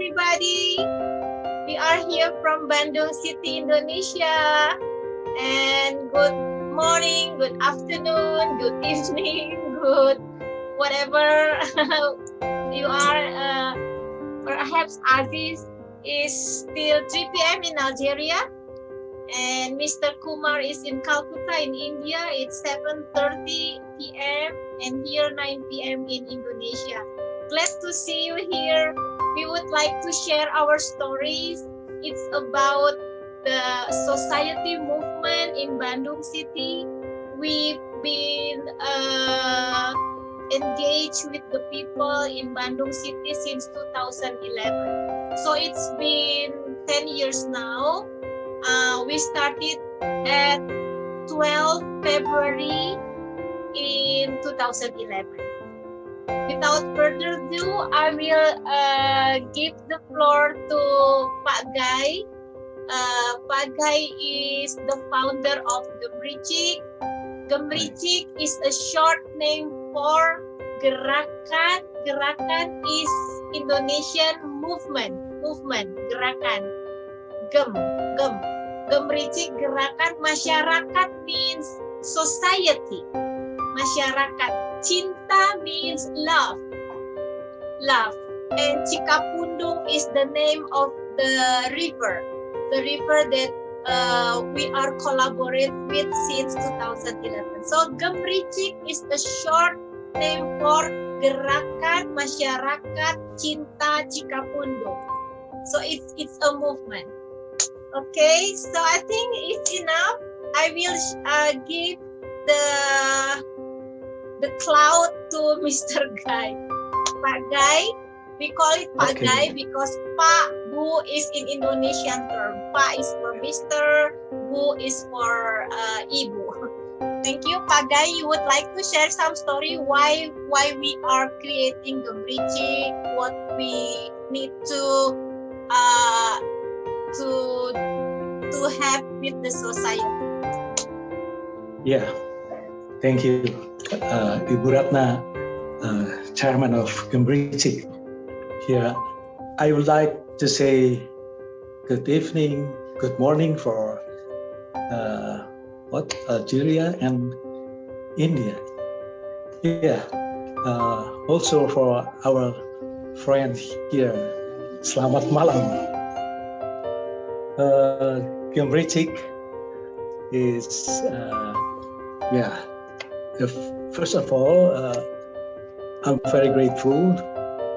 everybody. We are here from Bandung City, Indonesia. And good morning, good afternoon, good evening, good whatever you are. Perhaps Aziz is still 3 p.m. in Algeria. And Mr. Kumar is in Calcutta in India. It's 7:30 p.m. and here 9 p.m. in Indonesia. Glad to see you here. We would like to share our stories. It's about the society movement in Bandung City. We've been engaged with the people in Bandung City since 2011. So it's been 10 years now. We started at 12 February in 2011. Without further ado, I will give the floor to Pak Guy. Pak Guy is the founder of Gemricik. Gemricik is a short name for Gerakan. Gerakan is Indonesian movement. Gerakan. Gem. Gemricik Gerakan. Masyarakat means society. Masyarakat. Cinta means love. And Cikapundung is the name of the river that we are collaborate with since 2011. So Gemricik is a short name for Gerakan Masyarakat Cinta Cikapundung. So it's a movement. Okay, so I think it's enough. I will give the cloud to Mr. Guy. Pak Guy, we call it Pak Guy because Pak, Bu is in Indonesian term. Pak is for Mr., Bu is for Ibu. Thank you, Pak Guy. You would like to share some story why we are creating Gemricik, what we need to have with the society. Yeah. Thank you, Ibu Ratna, Chairman of Gemricik. Here, I would like to say good evening, good morning for Algeria and India. Yeah, also for our friends here, selamat malam. Gemricik is, first of all, I'm very grateful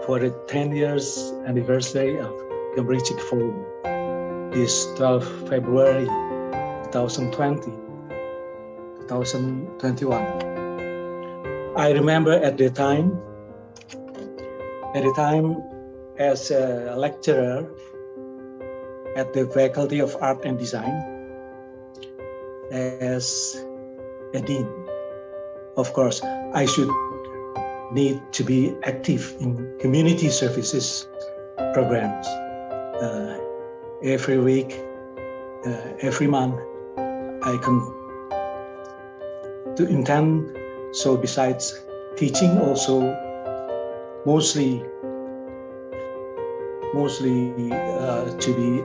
for the 10 years anniversary of Gemricik Forum, this 12 February 2021. I remember at the time as a lecturer at the Faculty of Art and Design, as a dean. Of course, I should need to be active in community services programs. Every week, every month, I come to intend. So besides teaching, also mostly to be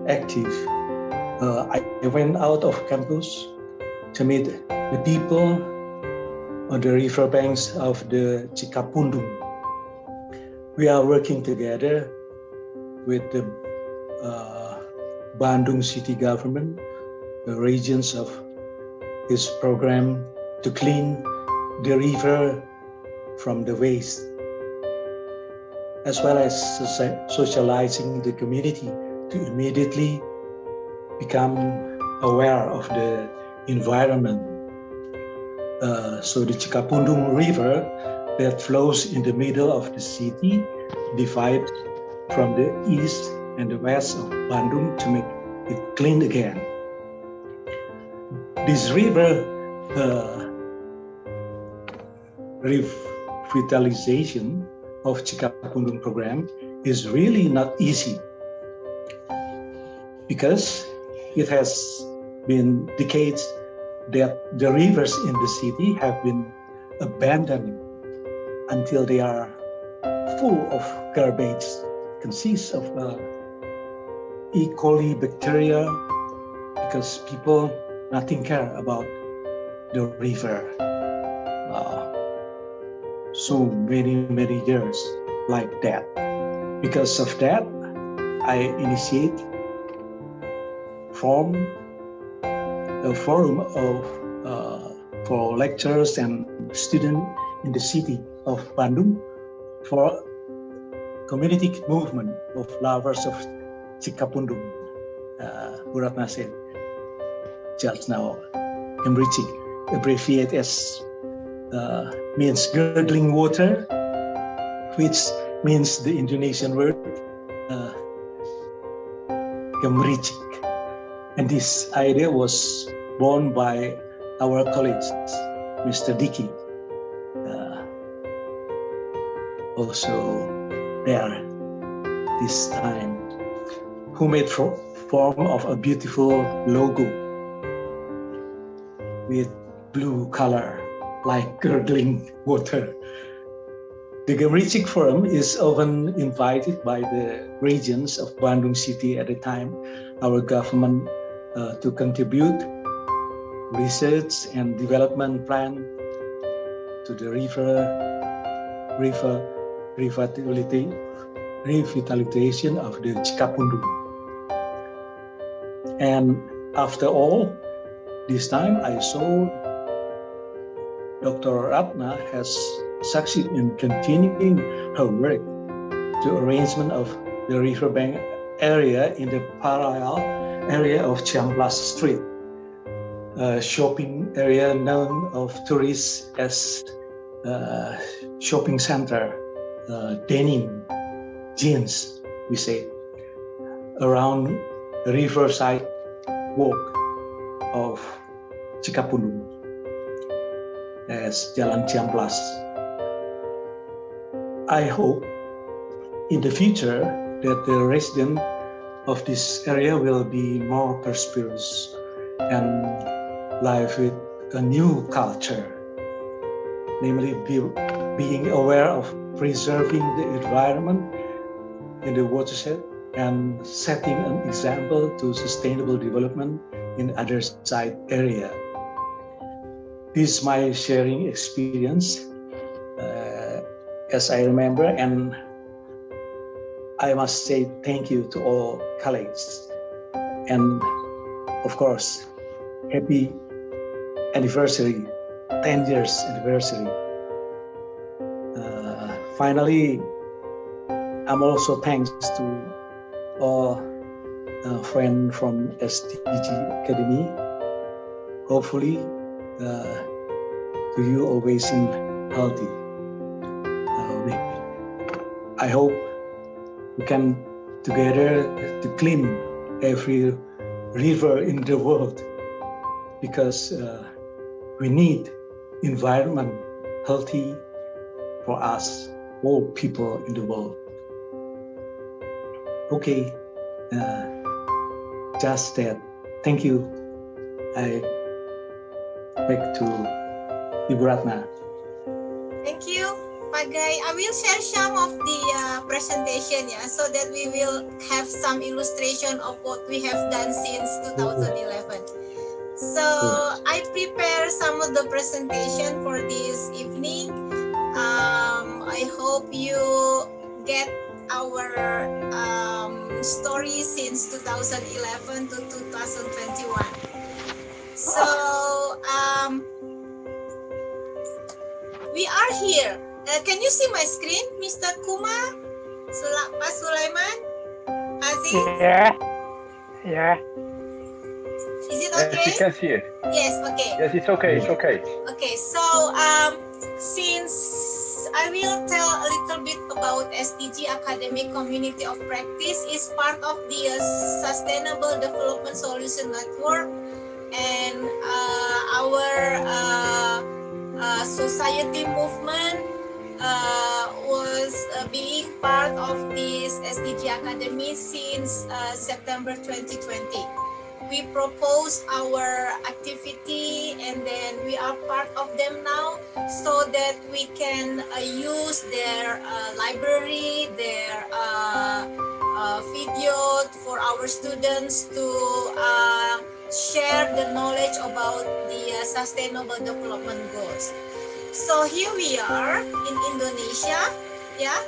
active. I went out of campus to meet the people on the riverbanks of the Cikapundung. We are working together with the Bandung City government, the regions of this program to clean the river from the waste, as well as socializing the community to immediately become aware of the environment. So the Cikapundung River that flows in the middle of the city divides from the east and the west of Bandung to make it clean again. This river revitalization of Cikapundung program is really not easy because it has been decades that the rivers in the city have been abandoned until they are full of garbage consists of E. coli bacteria, because people nothing care about the river. So many years like that. Because of that, I initiate form a forum of for lecturers and students in the city of Bandung for community movement of lovers of Cikapundung. Bu Ratna said just now, Gemricik, abbreviated as means gurgling water, which means the Indonesian word Gemricik. And this idea was born by our colleague, Mr. Diki, also there this time, who made form of a beautiful logo with blue color, like gurgling water. The Gemricik Forum is often invited by the regions of Bandung City at the time, our government to contribute research and development plan to the revitalization of the Cikapundung. And after all, this time I saw Dr. Ratna has succeeded in continuing her work to arrangement of the riverbank area in the parallel area of Ciamplas Street, a shopping area known of tourists as shopping center, denim, jeans, we say, around the riverside walk of Cikapundung as Jalan Ciamplas. I hope in the future that the residents of this area will be more prosperous and live with a new culture, namely being aware of preserving the environment in the watershed and setting an example to sustainable development in other side area. This is my sharing experience as I remember, and I must say thank you to all colleagues, and of course, happy anniversary, 10 years anniversary. Finally, I'm also thanks to all friends from SDG Academy. Hopefully, to you always in healthy. I hope we can together to clean every river in the world, because we need environment healthy for us, all people in the world. Okay, just that. Thank you. I back to Ibu Ratna. Thank you, Pak Gai. I will share some of the presentation, so that we will have some illustration of what we have done since 2011. So I prepare some of the presentation for this evening. I hope you get our story since 2011 to 2021. So we are here. Can you see my screen, Mr. Kumar? Pak Sulaiman? Aziz? Yeah. Is it okay? Yes, you can see it. Yes, okay. Yes, it's okay. It's okay. Okay, so since I will tell a little bit about SDG Academic Community of Practice, is part of the Sustainable Development Solution Network, and our society movement was being part of this SDG Academy since September 2020. We proposed our activity, and then we are part of them now, so that we can use their library, their our students to share the knowledge about the Sustainable Development Goals. So here we are in Indonesia, yeah.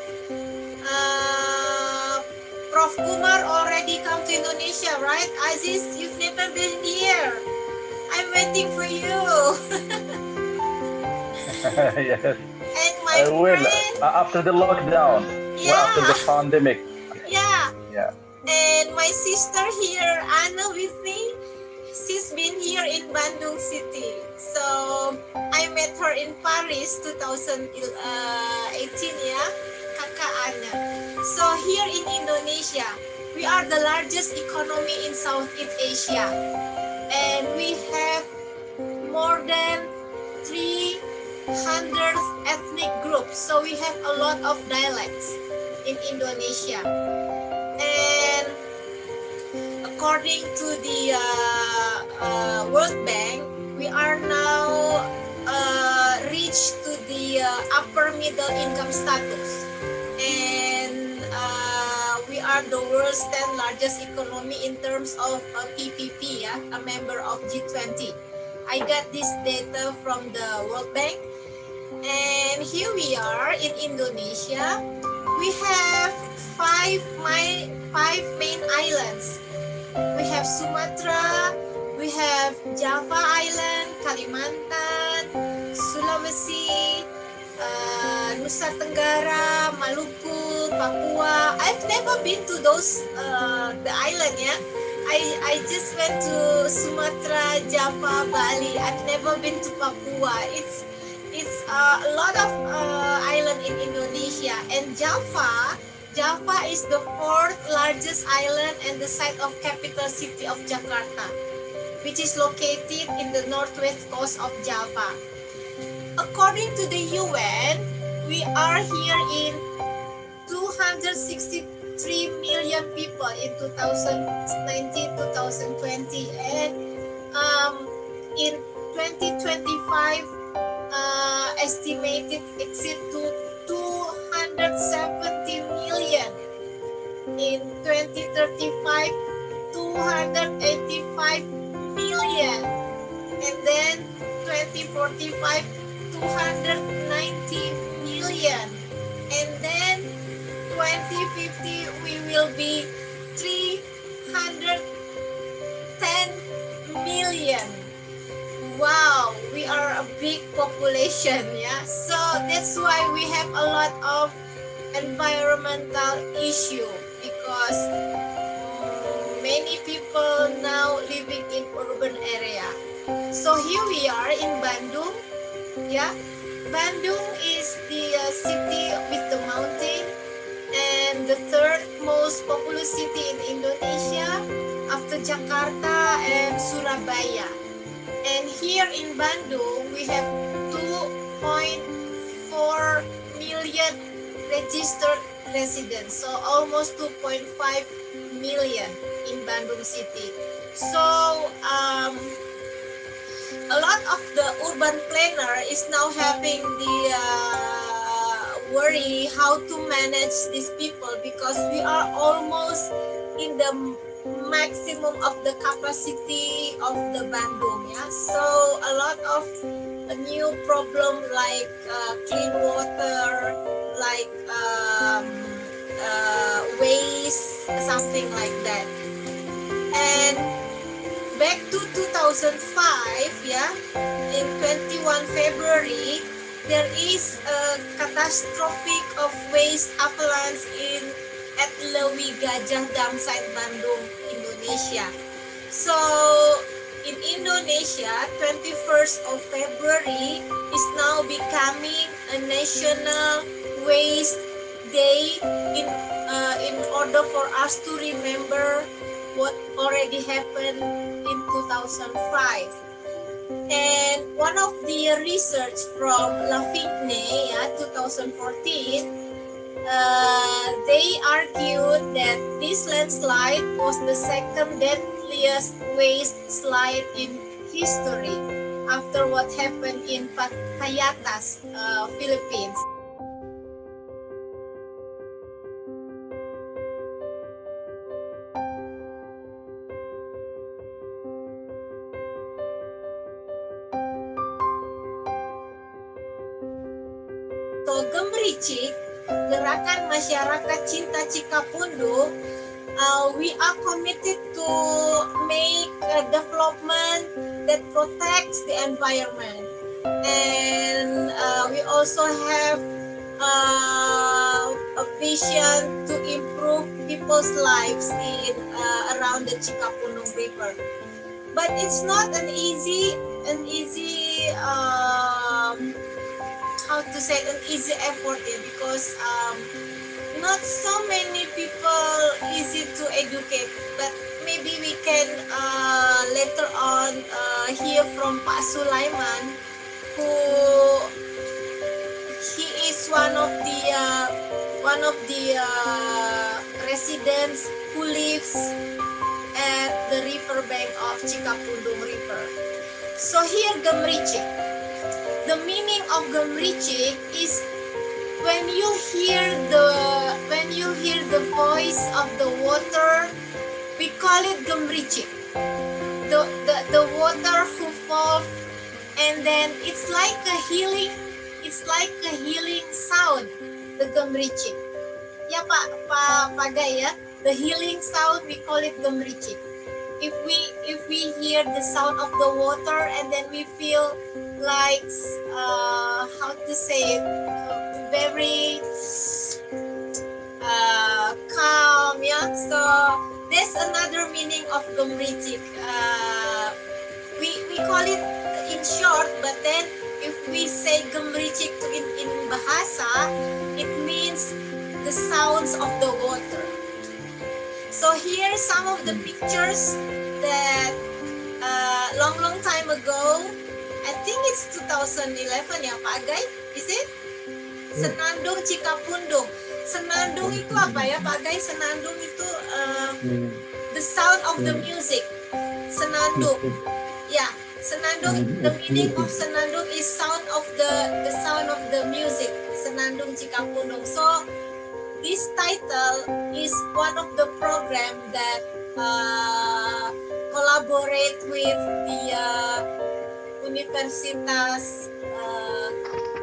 Prof. Kumar already come to Indonesia, right? Aziz, you've never been here. I'm waiting for you. Yes, And my I will friend, after the lockdown, after the yeah, pandemic. yeah. Yeah. And my sister here, Anna, with me. She's been here in Bandung City. So I met her in Paris 2018, ya, Kakak Anna. So here in Indonesia, we are the largest economy in Southeast Asia. And we have more than 300 ethnic groups. So we have a lot of dialects in Indonesia. And according to the World Bank, we are now reached to the upper middle income status. And we are the world's 10th largest economy in terms of PPP, yeah, a member of G20. I got this data from the World Bank. And here we are in Indonesia. We have five main islands. We have Sumatra, we have Java Island, Kalimantan, Sulawesi, Nusa Tenggara, Maluku, Papua. I've never been to those the island, yeah. I just went to Sumatra, Java, Bali. I've never been to Papua. It's a lot of island in Indonesia, and Java is the 4th largest island and the site of capital city of Jakarta, which is located in the northwest coast of Java. According to the UN, we are here in 263 million people in 2019-2020, and in 2025 estimated exceed to 270 million. In 2035, 285 million. And then 2045, 290 million. And then 2050, we will be 310 million. Wow, we are a big population, yeah. So that's why we have a lot of environmental issue, because many people now living in urban area. So here we are in Bandung, yeah. Bandung is the city with the mountain and the 3rd most populous city in Indonesia after Jakarta and Surabaya. And here in Bandung, we have 2.4 million registered residents. So almost 2.5 million in Bandung City. So a lot of the urban planner is now having the worry how to manage these people, because we are almost in the maximum of the capacity of the Bandung, yeah. So a lot of new problem like clean water, like waste, something like that. And back to 2005, yeah, in 21 February, there is a catastrophic of waste avalanche at Lewi Gajah Dam site Bandung, Indonesia. So in Indonesia, 21st of February is now becoming a national waste day in order for us to remember what already happened in 2005. And one of the research from Lavigne, 2014, they argued that this landslide was the second deadliest waste slide in history after what happened in Payatas, Philippines. Gemricik, Gerakan Masyarakat Cinta Cikapundung, we are committed to make a development that protects the environment, and we also have a vision to improve people's lives in around the Cikapundung River. But it's not an easy how to say an easy effort here, because not so many people easy to educate, but maybe we can later on hear from Pak Sulaiman, who he is one of the residents who lives at the riverbank of Cikapundung River. So here Gemricik. The meaning of Gemricik is when you hear the voice of the water, we call it Gemricik. The water who falls, and then it's like a healing sound, the Gemricik. Ya Pak Gaya, the healing sound, we call it Gemricik. If we hear the sound of the water, and then we feel like how to say it, very calm, yeah. So there's another meaning of Gemricik. We call it in short, but then if we say Gemricik in Bahasa, it means the sounds of the water. So here some of the pictures that long time ago, I think it's 2011 ya Pak Agai, is it? Senandung Cikapundung. Senandung itu apa ya Pak Agai? Senandung itu the sound of the music. Senandung. Ya, Senandung. The meaning of Senandung is sound of the music. Senandung Cikapundung. So this title is one of the program that collaborate with the Universitas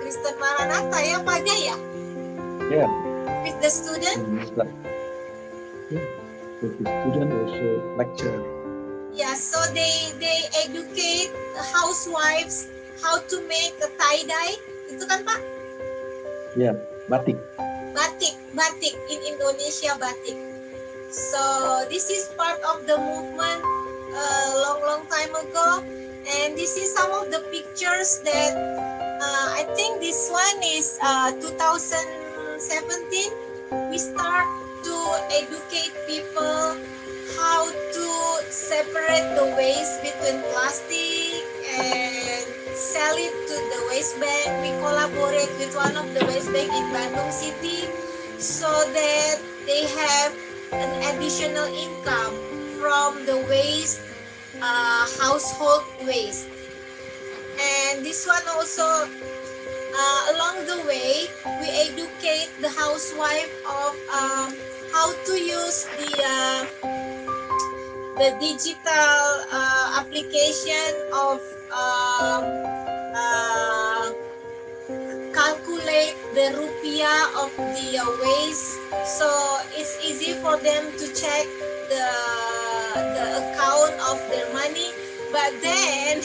Kristen Maranatha ya Pak Gaya? Yeah. With the student? With the student also lecture. Yeah, so they educate housewives how to make a tie-dye. Itu kan Pak? Yeah, batik. Batik in Indonesia, batik. So this is part of the movement long time ago, and this is some of the pictures that I think this one is 2017. We start to educate people how to separate the waste between plastic and sell it to the waste bank. We collaborate with one of the waste bank in Bandung City so that they have an additional income from the waste, household waste. And this one also, along the way, we educate the housewife of how to use the digital application of calculate the rupiah of the waste, so it's easy for them to check the account of their money. But then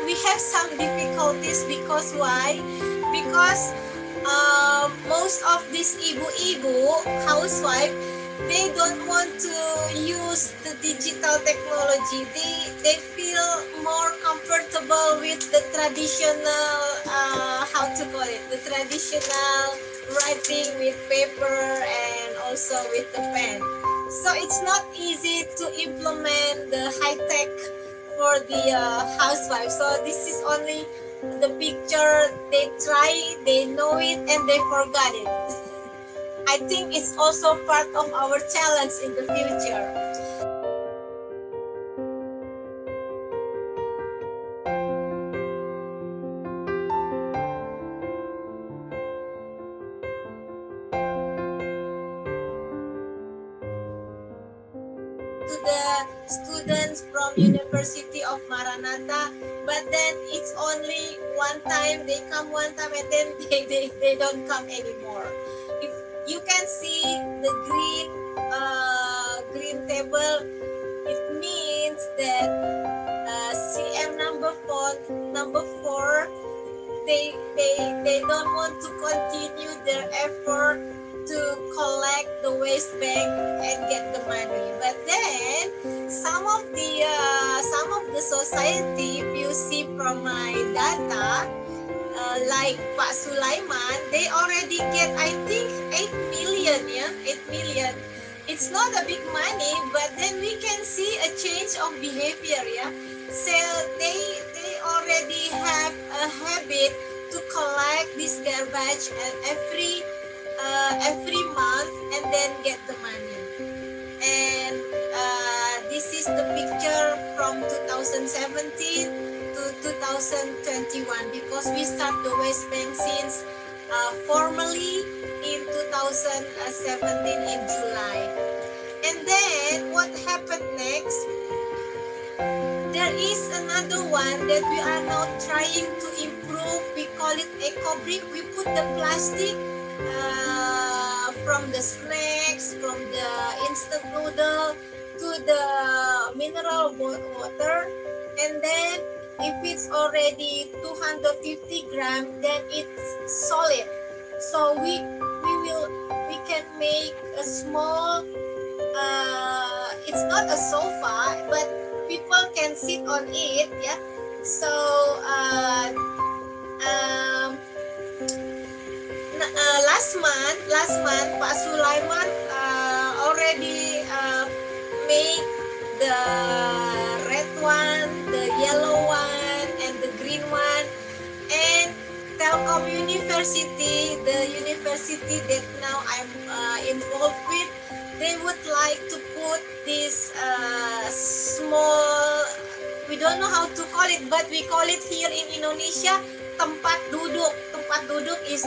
we have some difficulties, because why? Because most of these ibu-ibu housewife, they don't want to use the digital technology. They feel more comfortable with the traditional, how to call it, the traditional writing with paper and also with the pen. So it's not easy to implement the high tech for the housewife. So this is only the picture. They try, they know it, and they forgot it. I think it's also part of our challenge in the future. the students from University of Maranatha, but then it's only one time, they come one time and then they don't come anymore. If you can see the green table, it means that CM number four, they don't want to continue their effort to collect the waste bank and get the money. But then some of the society, if you see from my data, like Pak Sulaiman, they already get, I think, 8 million, yeah, 8 million. It's not a big money, but then we can see a change of behavior, yeah. So they already have a habit to collect this garbage every month and then get the money. And this is the picture from 2017 to 2021, because we start the waste bank since formally in 2017 in July. And then what happened next? There is another one that we are now trying to improve. We call it EcoBrick. We put the plastic from the snacks, from the instant noodle to the mineral water, and then if it's already 250 grams, then it's solid. So we can make a small. It's not a sofa, but people can sit on it. Yeah. So last month, Pak Sulaiman already made the red one, the yellow one, and the green one. And Telkom University, the university that now I'm involved with, they would like to put this small, we don't know how to call it, but we call it here in Indonesia tempat duduk. Tempat duduk is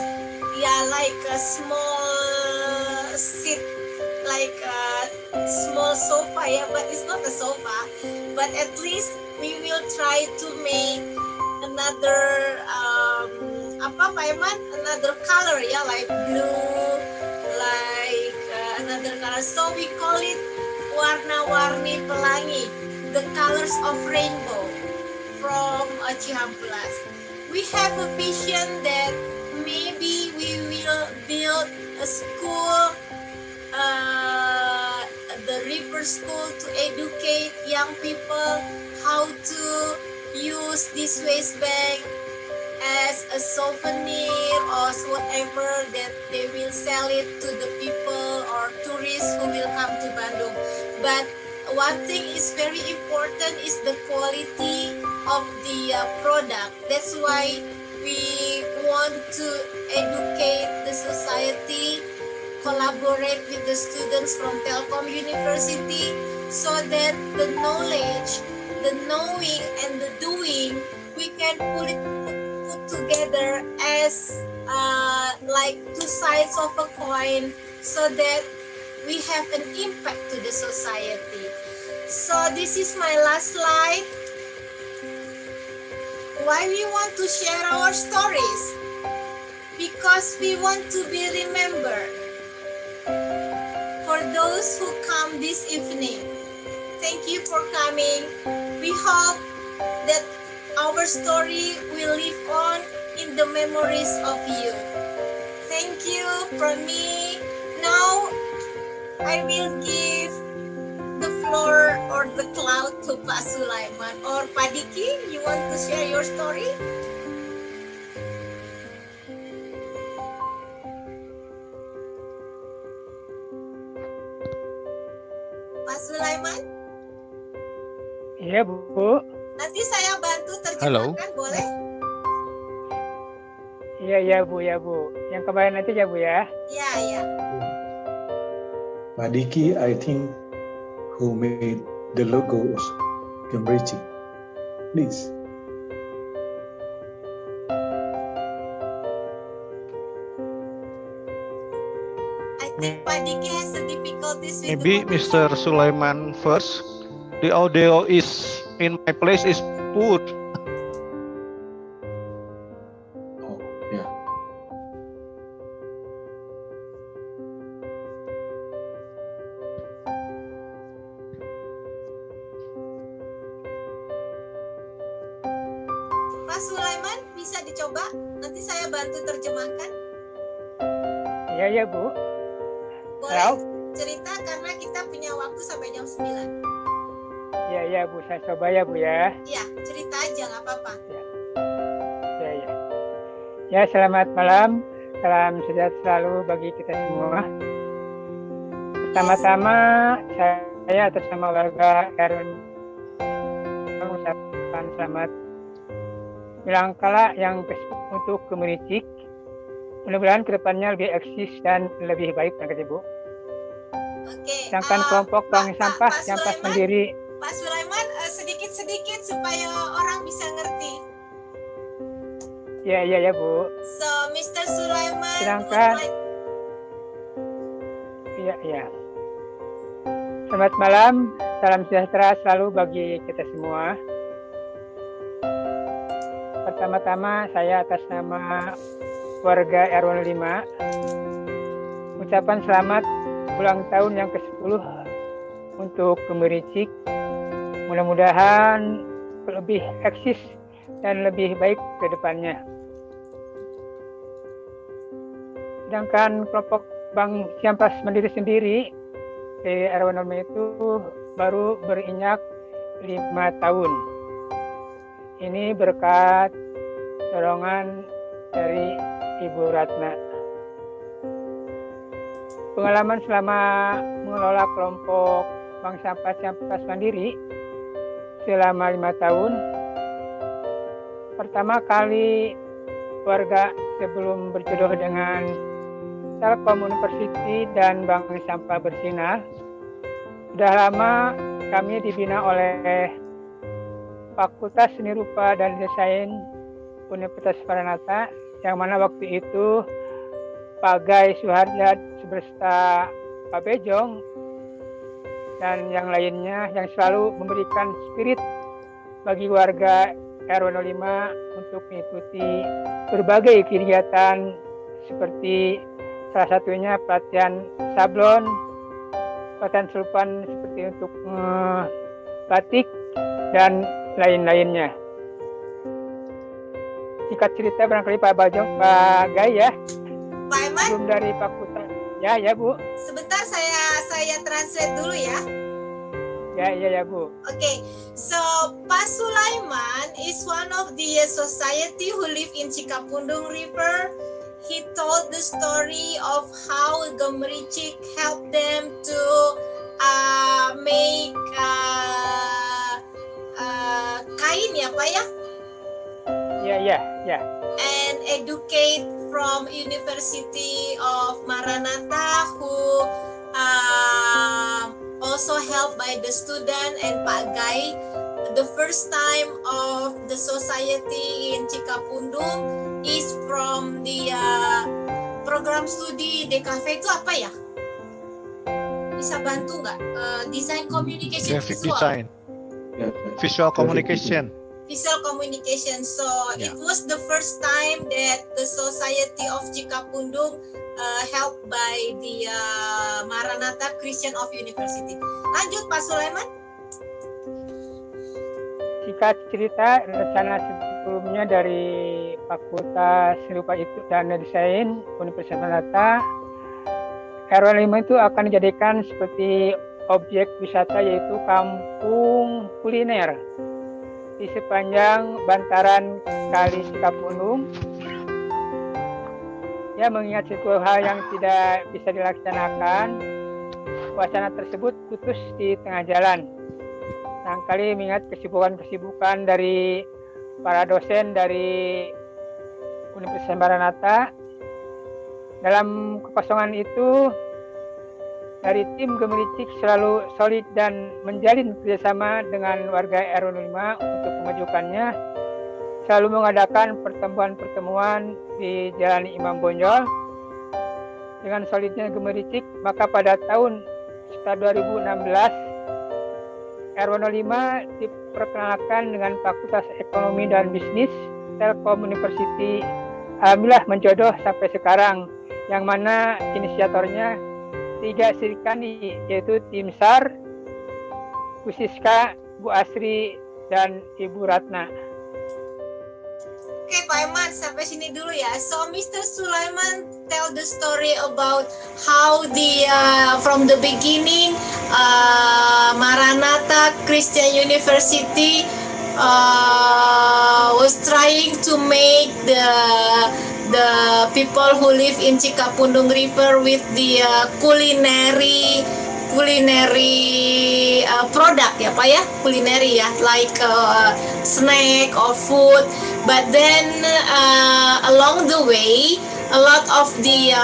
like a small seat, like a small sofa, yeah, but it's not a sofa. But at least we will try to make another another color, yeah, like blue, like another color. So we call it warna-warni pelangi, the colors of rainbow from Cihampelas. We have a vision that maybe we will build a school, the river school, to educate young people how to use this waste bag as a souvenir or whatever, that they will sell it to the people or tourists who will come to Bandung. But one thing is very important is the quality of the product. That's why we want to educate the society, collaborate with the students from Telkom University, so that the knowledge, the knowing and the doing, we can put together as like two sides of a coin, so that we have an impact to the society. So this is my last slide. Why we want to share our stories? Because we want to be remembered. For those who come this evening, thank you for coming. We hope that our story will live on in the memories of you. Thank you from me. Now I will give the floor or the cloud to Pak Sulaiman or Pak Diki. You want to share your story? Pak Sulaiman? Iya, Bu. Nanti saya bantu terjemahkan, boleh? Iya, Bu, ya, Bu. Yang kemarin nanti ya, Bu, ya. Iya. Pak Diki, I think, who made the logos Cambridge. Please. I think Pak Diki has the difficulties with Maybe the connection. Mr. Sulaiman first. The audio is in my place is poor. Oh, yeah. Pak Sulaiman bisa dicoba? Nanti saya bantu terjemahkan. Iya ya Bu. Boleh Halo? cerita karena kita punya waktu sampai jam 9. Iya ya Bu, saya coba ya Bu ya. Iya, cerita aja nggak apa-apa. Ya ya. Ya, selamat malam. Salam sejahtera selalu bagi kita semua. Pertama-tama saya atas nama warga RW mengucapkan selamat Milangkala yang untuk Kemericik. Mudah-mudahan kedepannya lebih eksis dan lebih baik, terima kasih Bu. Oke. Sedangkan kelompok bank sampah mandiri. Pak Sulaiman, sedikit-sedikit supaya orang bisa ngerti. Ya ya Bu. So, Mr. Sulaiman Sedangkan- would like- Iya. Selamat malam, salam sejahtera selalu bagi kita semua. Pertama-tama saya atas nama warga RW 5 ucapan selamat ulang tahun yang ke-10 untuk Kemericik. Mudah-mudahan lebih eksis dan lebih baik ke depannya. Sedangkan kelompok Bank Siampas Mandiri sendiri di RW 6 itu baru berinjak 5 tahun. Ini berkat dorongan dari Ibu Ratna. Pengalaman selama mengelola kelompok Bank Sampah Siampas Mandiri selama 5 tahun. Pertama kali warga sebelum berjodoh dengan Telkom University dan Bank Sampah Bersinar. Sudah lama kami dibina oleh Fakultas Seni Rupa dan Desain Universitas Maranatha, yang mana waktu itu Pak Gai Suharjat beserta Pak Bejong dan yang lainnya yang selalu memberikan spirit bagi warga RW 05 untuk mengikuti berbagai kegiatan seperti salah satunya pelatihan sablon, pelatihan serupan seperti untuk batik dan lain-lainnya. Singkat cerita barangkali Pak Bajong, Pak Gai ya, Pak Eman, belum dari fakultas. Ya Bu. sebentar saya translate dulu ya. Ya Bu. Okay, so Pak Sulaiman is one of the society who live in Cikapundung River. He told the story of how Gemericik helped them to make kain ya Pak ya, Ya. and educate from University of Maranatha who also helped by the student and Pak Gai. The first time of the society in Cikapundung is from the program studi DKV itu apa ya? Bisa bantu nggak? Design Communication Graphic Visual. design, Yeah. visual communication. Visual communication. So Yeah. it was the first time that the Society of Cikapundung helped by the Maranatha Christian of University. Lanjut Pak Sulaiman. Singkat cerita, rencana sebelumnya dari Fakultas Seni Rupa itu dan Desain Universitas Maranatha, RW 5 itu akan dijadikan seperti objek wisata, yaitu kampung kuliner di sepanjang bantaran Kali Cikapundung. Ya, mengingat sesuatu hal yang tidak bisa dilaksanakan, wacana tersebut putus di tengah jalan. Barangkali mengingat kesibukan dari para dosen dari Universitas Maranatha. Dalam kekosongan itu, dari tim Gemericik selalu solid dan menjalin kerjasama dengan warga RW 5 untuk memajukannya. Selalu mengadakan pertemuan-pertemuan di Jalan Imam Bonjol dengan solidnya gemericik, maka pada tahun sekitar 2016 R105 diperkenalkan dengan Fakultas Ekonomi dan Bisnis Telkom University. Alhamdulillah menjodoh sampai sekarang, yang mana inisiatornya 3 Srikandi, yaitu Tim SAR, Bu Siska, Bu Asri, dan Ibu Ratna. Oke, Pak Iman, sampai sini dulu ya. So, Mr. Sulaiman tell the story about how from the beginning, Maranatha Christian University was trying to make the people who live in Cikapundung River with the culinary product ya Pak ya, culinary ya, like snack or food. But then along the way, a lot of the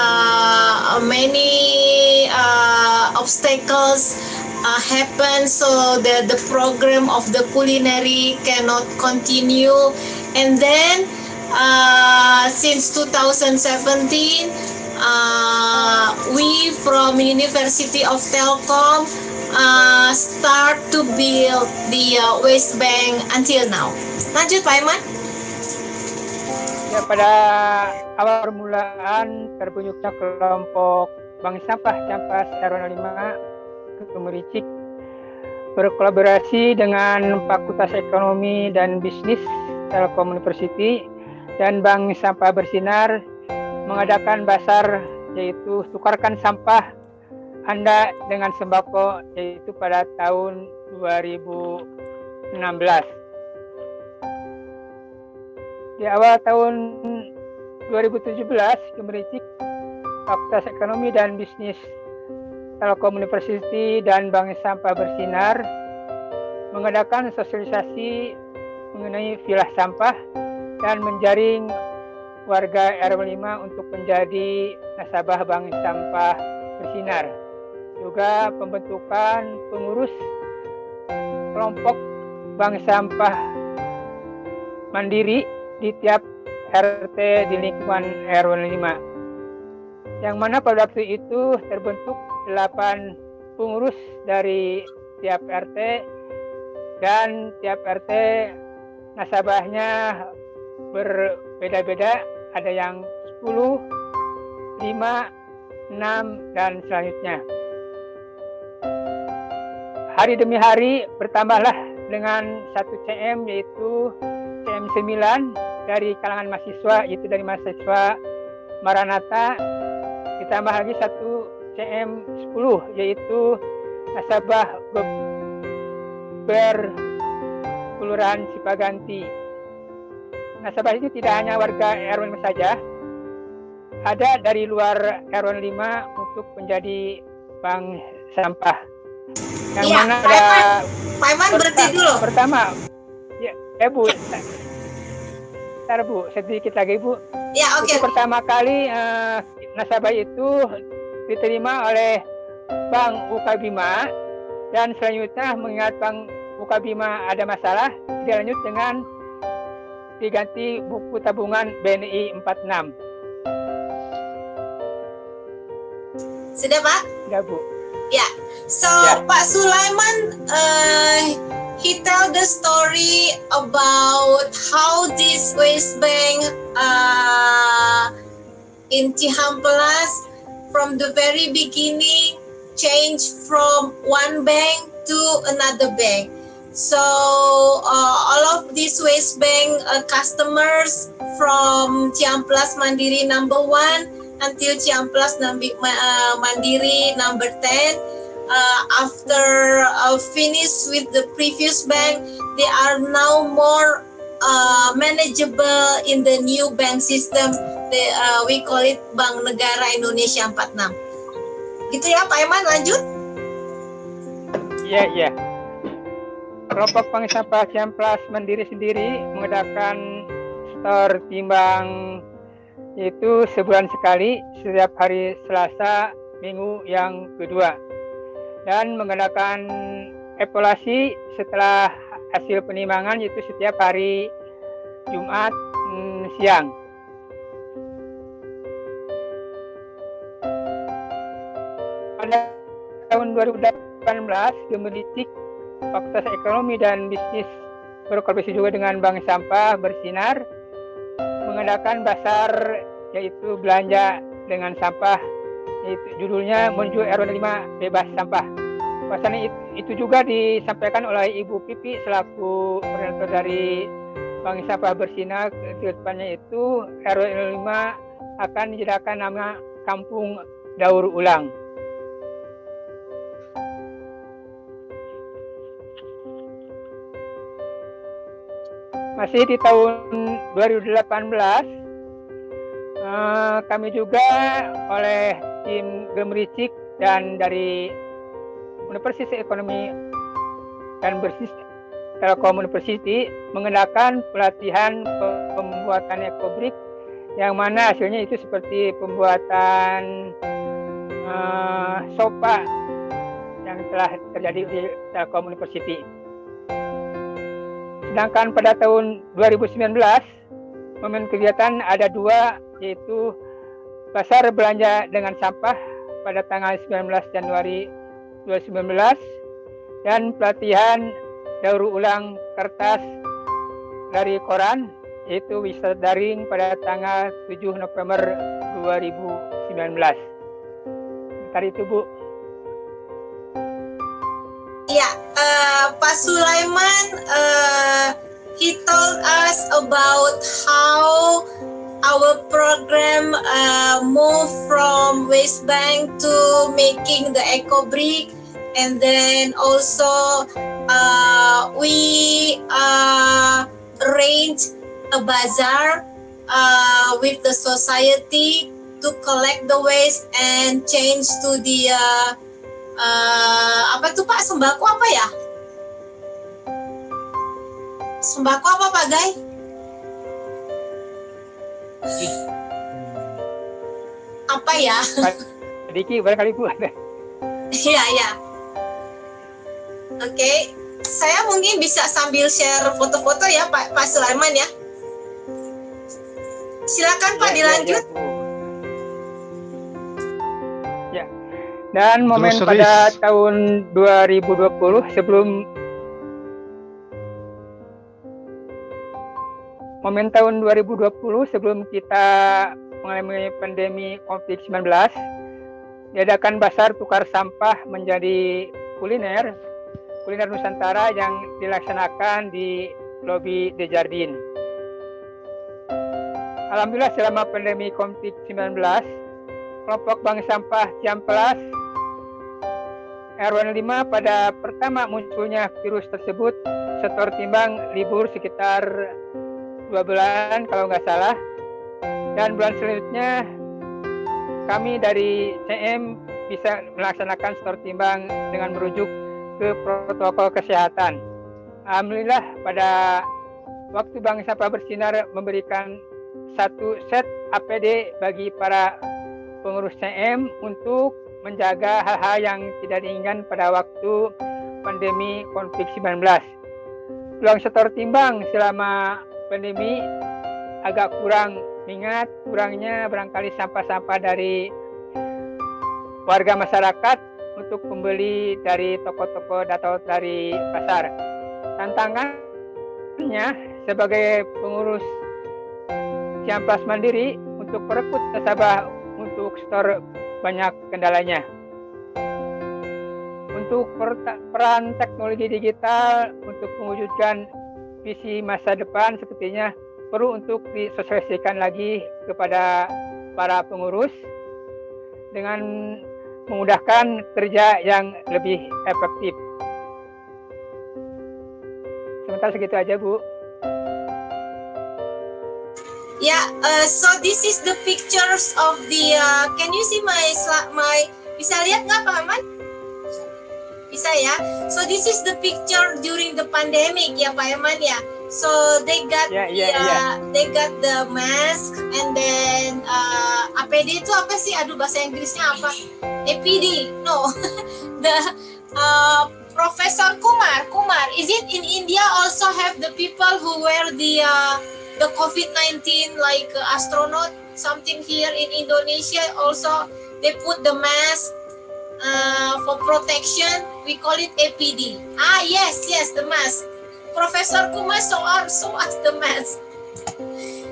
many obstacles happen, so the program of the culinary cannot continue. And then since 2017, we from University of Telkom start to build the waste bank until now. Lanjut Pak Iman. Ya, pada awal permulaan terbentuknya kelompok Bank Sampah Ciamplas R105 Gemericik berkolaborasi dengan Fakultas Ekonomi dan Bisnis Telkom University dan Bank Sampah Bersinar mengadakan basar, yaitu tukarkan sampah Anda dengan sembako, yaitu pada tahun 2016. Di awal tahun 2017, Gemericik, Fakultas Ekonomi dan Bisnis Telkom University dan Bank Sampah Bersinar mengadakan sosialisasi mengenai pilah sampah dan menjaring warga R5 untuk menjadi nasabah Bank Sampah Bersinar. Juga pembentukan pengurus kelompok Bank Sampah Mandiri di tiap RT di lingkungan R5. Yang mana pada waktu itu terbentuk 8 pengurus dari tiap RT, dan tiap RT nasabahnya berbeda-beda, ada yang 10, 5, 6, dan selanjutnya. Hari demi hari bertambahlah dengan 1 CM, yaitu CM 9 dari kalangan mahasiswa, yaitu dari mahasiswa Maranatha, ditambah lagi 1 CM 10, yaitu nasabah Kelurahan Cipaganti. Nasabah itu tidak hanya warga R5 saja, ada dari luar R5 untuk menjadi bank sampah. Yang ya, mana ada Pak Iman berhenti dulu. Pertama, ya Bu, bentar Bu, sedikit lagi Bu. Ya, oke. Itu pertama kali nasabah itu diterima oleh Bank Ukabima, dan selanjutnya mengingat Bank Ukabima ada masalah, dilanjut dengan diganti buku tabungan BNI 46. Sudah Pak? Sudah Bu. Ya, so Pak Sulaiman, he tell the story about how this waste bank in Cihampelas from the very beginning changed from one bank to another bank. So all of these waste bank customers from Cihampelas Mandiri number 1 until Cihampelas Mandiri number 10, after finish with the previous bank, they are now more manageable in the new bank system. We call it Bank Negara Indonesia 46. Gitu ya Pak Iman, lanjut. Iya. Kelompok Bank Sampah Cihampelas Mandiri sendiri mengadakan store timbang, yaitu sebulan sekali, setiap hari Selasa minggu yang kedua, dan mengadakan evaluasi setelah hasil penimbangan, yaitu setiap hari Jumat pada tahun 2018 Gemericik Fakultas Ekonomi dan Bisnis berkolaborasi juga dengan Bank Sampah Bersinar mengadakan basar yaitu belanja dengan sampah, yaitu judulnya menuju RW 5 bebas sampah. Wacana itu juga disampaikan oleh Ibu Pipi selaku koordinator dari Bank Sampah Bersinar. Ke depannya itu RW 5 akan dijadikan nama Kampung Daur Ulang. Masih di tahun 2018, kami juga oleh tim Gemericik dan dari Universitas Ekonomi dan Bisnis Telkom University mengadakan pelatihan pembuatan ekobrik yang mana hasilnya itu seperti pembuatan sofa yang telah terjadi di Telkom University. Sedangkan pada tahun 2019, momen kegiatan ada dua, yaitu pasar belanja dengan sampah pada tanggal 19 Januari 2019 dan pelatihan daur ulang kertas dari koran, yaitu wisata daring pada tanggal 7 November 2019. Sebentar itu, Bu. Ya, Pak Sulaiman, he told us about how our program moved from waste bank to making the eco brick, and then also we arranged a bazaar with the society to collect the waste and change to the apa tuh Pak, sembako apa ya? Sembako apa Pak Gai? Apa ya? Diki barangkali Bu ada. Iya, iya. Oke, saya mungkin bisa sambil share foto-foto ya Pak Sulaiman ya. Silakan Pak, dilanjut. Ya. Dan momen pada tahun 2020 sebelum kita mengalami pandemi COVID-19, diadakan basar tukar sampah menjadi kuliner Nusantara yang dilaksanakan di lobi Desjardins. Alhamdulillah selama pandemi COVID-19, kelompok Bank Sampah Ciamplas RW 5 pada pertama munculnya virus tersebut setor timbang libur sekitar 2 bulan kalau nggak salah, dan bulan selanjutnya kami dari CM bisa melaksanakan setor timbang dengan merujuk ke protokol kesehatan. Alhamdulillah pada waktu Bank Sampah Bersinar memberikan 1 set APD bagi para pengurus CM untuk menjaga hal-hal yang tidak diinginkan pada waktu pandemi COVID-19. Peluang setor timbang selama pandemi agak kurang, mengingat kurangnya barangkali sampah-sampah dari warga masyarakat untuk membeli dari toko-toko atau dari pasar. Tantangannya sebagai pengurus Ciamplas Mandiri untuk merekrut nasabah untuk setor banyak kendalanya. Untuk peran teknologi digital untuk mewujudkan visi masa depan sepertinya perlu untuk disosialisasikan lagi kepada para pengurus dengan memudahkan kerja yang lebih efektif. Sementara segitu aja, Bu. Yeah, so this is the pictures of the. Can you see my? Bisa lihat nggak Pak Ahmad? Bisa ya. So this is the picture during the pandemic ya Pak Ahmad ya. So they got they got the mask, and then APD itu apa sih? Aduh bahasa Inggrisnya apa? APD? No, the Professor Kumar. Is it in India also have the people who wear the COVID-19 like astronaut, something here in Indonesia also they put the mask for protection. We call it APD. Yes, the mask. Professor Kumar show us the mask.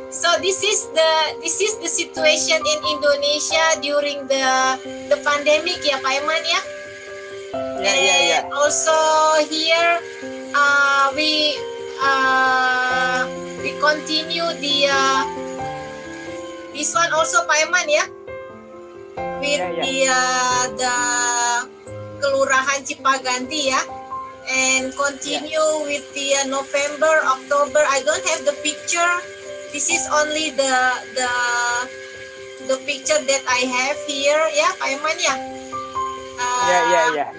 So this is the situation in Indonesia during the pandemic ya Pak Iman ya. Yeah. Also here we continue this one also Pak Iman ya. With the Kelurahan Cipaganti ya, and continue with the November, October. I don't have the picture. This is only the picture that I have here ya Pak Iman ya.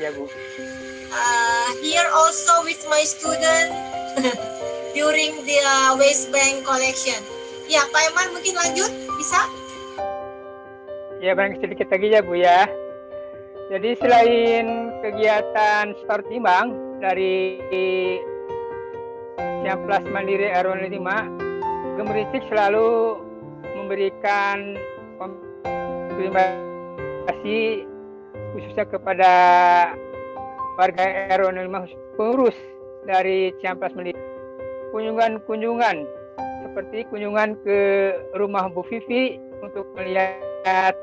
Ya Bu. Here also with my student during the waste bank collection. Ya Pak Iman mungkin lanjut bisa? Ya, barang sedikit lagi ya Bu ya. Jadi selain kegiatan store timbang dari Ciamplas Mandiri RW 5, Gemerisik selalu memberikan konfirmasi khususnya kepada warga RW 5 pengurus dari Ciamplas Mandiri. Kunjungan seperti kunjungan ke rumah Bu Vivi untuk melihat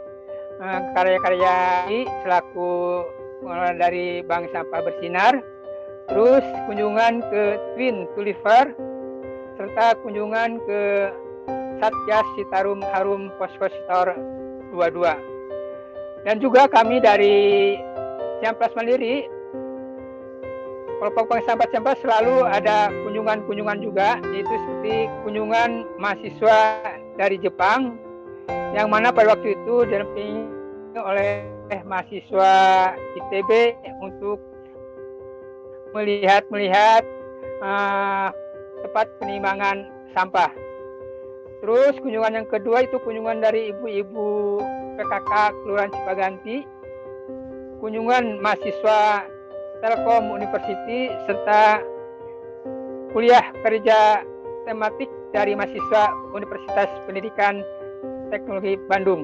karya-karya selaku pengelola dari Bank Sampah Bersinar, terus kunjungan ke Twin Tuliver, serta kunjungan ke Satgas Citarum Harum Posko Store 22. Dan juga kami dari Ciamplas Mandiri, kelompok Bank Sampah selalu ada kunjungan juga, yaitu seperti kunjungan mahasiswa dari Jepang, yang mana pada waktu itu didampingi oleh mahasiswa ITB untuk melihat tempat penimbangan sampah. Terus kunjungan yang kedua itu kunjungan dari ibu-ibu PKK Kelurahan Cipaganti, kunjungan mahasiswa Telkom University, serta kuliah kerja tematik dari mahasiswa Universitas Pendidikan Teknologi Bandung.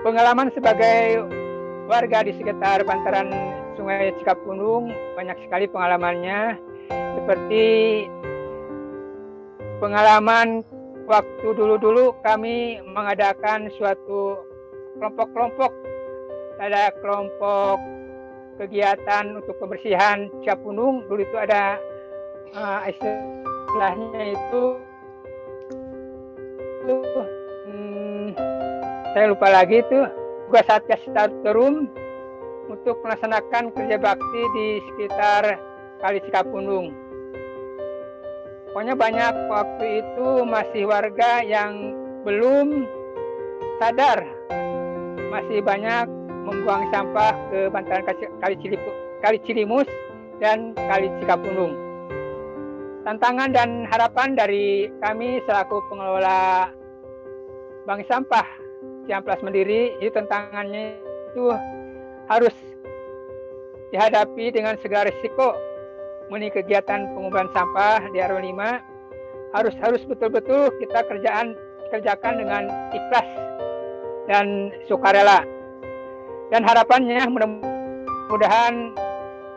Pengalaman sebagai warga di sekitar bantaran Sungai Cikapundung banyak sekali pengalamannya, seperti pengalaman waktu dulu kami mengadakan suatu kelompok-kelompok. Ada kelompok kegiatan untuk pembersihan Cikapundung. Dulu itu ada istilahnya itu saya lupa lagi itu tugas Satgas Citarum untuk melaksanakan kerja bakti di sekitar Kali Cikapundung. Pokoknya banyak waktu itu masih warga yang belum sadar, masih banyak membuang sampah ke bantaran Kali Cilimus dan Kali Cikapundung. Tantangan dan harapan dari kami selaku pengelola Bank Sampah Ciamplas Mandiri, itu tantangannya itu harus dihadapi dengan segala risiko. Meni kegiatan pengumpulan sampah di RW 5 harus betul-betul kita kerjakan dengan ikhlas dan sukarela. Dan harapannya mudah-mudahan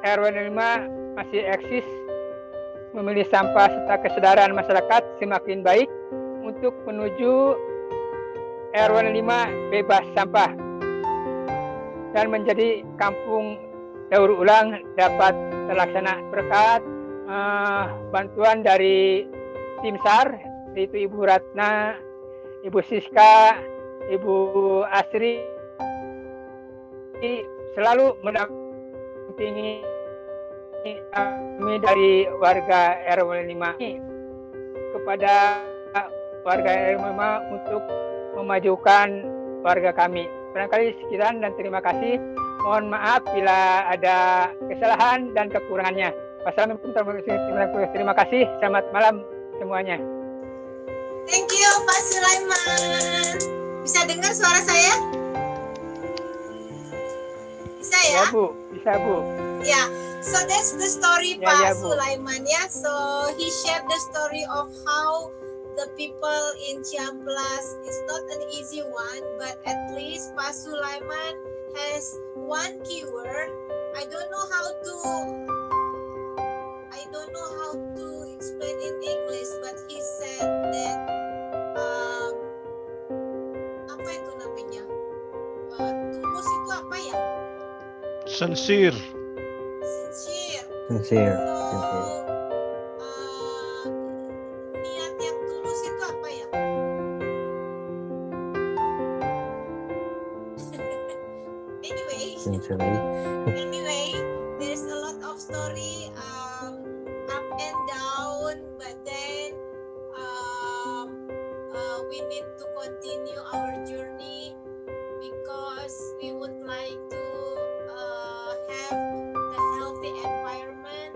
RW 5 masih eksis, memilih sampah serta kesadaran masyarakat semakin baik untuk menuju RW 5 bebas sampah dan menjadi kampung daur ulang dapat terlaksana berkat bantuan dari tim SAR, yaitu Ibu Ratna, Ibu Siska, Ibu Asri selalu mendampingi kami dari warga RW 5 kepada warga RW 5 untuk memajukan warga kami. Barangkali sekian dan terima kasih. Mohon maaf bila ada kesalahan dan kekurangannya. Wassalamualaikum. Terima kasih. Selamat malam semuanya. Thank you Pak Sulaiman. Bisa dengar suara saya? Bisa ya? Ya Bu, bisa Bu. Ya. So that's the story Ya, Pak Sulaiman ya. So he shared the story of how the people in Ciamplas. It's not an easy one, but at least Pak Sulaiman has one keyword. I don't know how to explain in English, but he said that apa itu namanya? Tulus itu apa ya? Sincere. Sincere. So, niat yang tulus itu apa ya? Anyway, there's a lot of story up and down, but then we need to continue our journey because we would like to have the healthy environment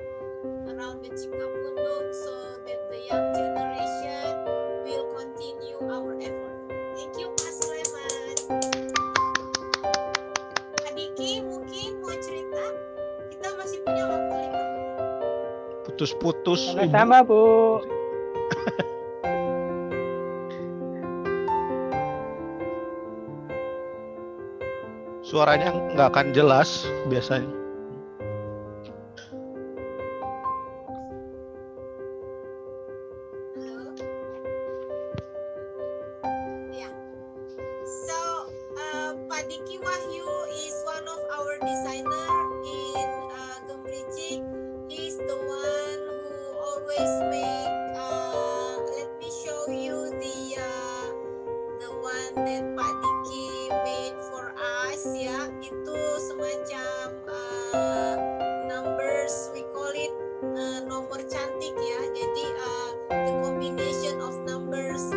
around the Cikapundung so that the young generation will continue our effort. Thank you, Pak Sulaiman. Adiki mungkin mau cerita? Kita masih punya waktu 5 menit. Putus-putus. Sama-sama, Bu. Suaranya nggak akan jelas biasanya. Halo. Yeah. So, Pak Diki Wahyu is one of our designer in Gembricik. He's the one who always make. Let me show you the one that Pak Diki made for us ya. Itu semacam numbers, we call it nomor cantik ya. Jadi the combination of numbers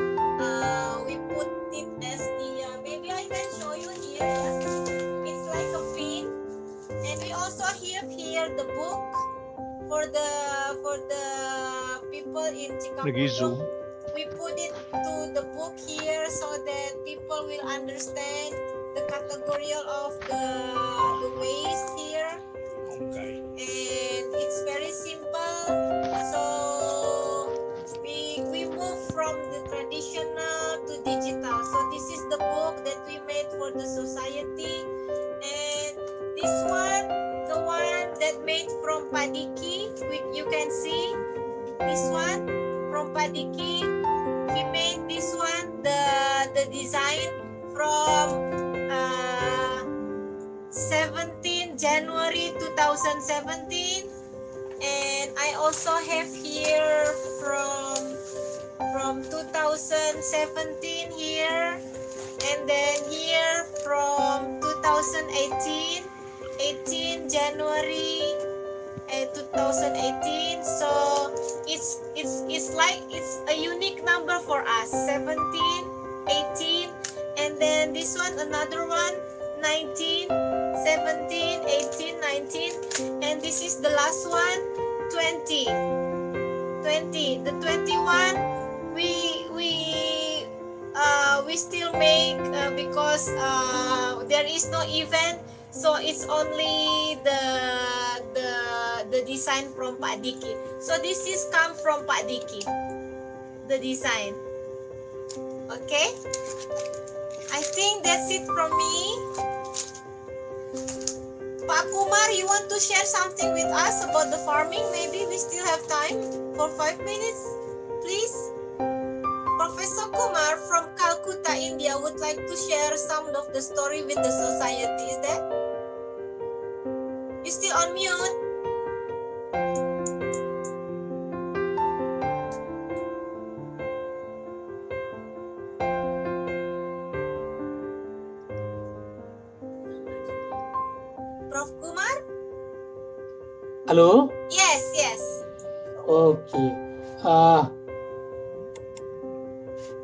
we put it as the maybe I can show you here ya. It's like a pin, and we also have here the book for the people in Lagi zoom. Cikapundung. We put it to the book here so that people will understand the category of the waste here. Okay. And it's very simple. So we move from the traditional to digital. So this is the book that we made for the society. And this one, the one that made from Pak Diki, you can see this one from Pak Diki. He made this one, the design from 17 January 2017, and I also have here from 2017 here, and then here from 2018, 18 January 2018. So it's like it's a unique number for us, 17, 18, and then this one another one, 19, 17, 18, 19, and this is the last one, 20. The 21 we still make because there is no event, so it's only the design from Pak Diki. So this is come from Pak Diki, the design. Okay, I think that's it from me. Pak Kumar, you want to share something with us about the farming? Maybe we still have time for 5 minutes, please. Professor Kumar from Calcutta, India would like to share some of the story with the society. Is that? You still on mute? Prof. Kumar? Hello? Yes. Okay.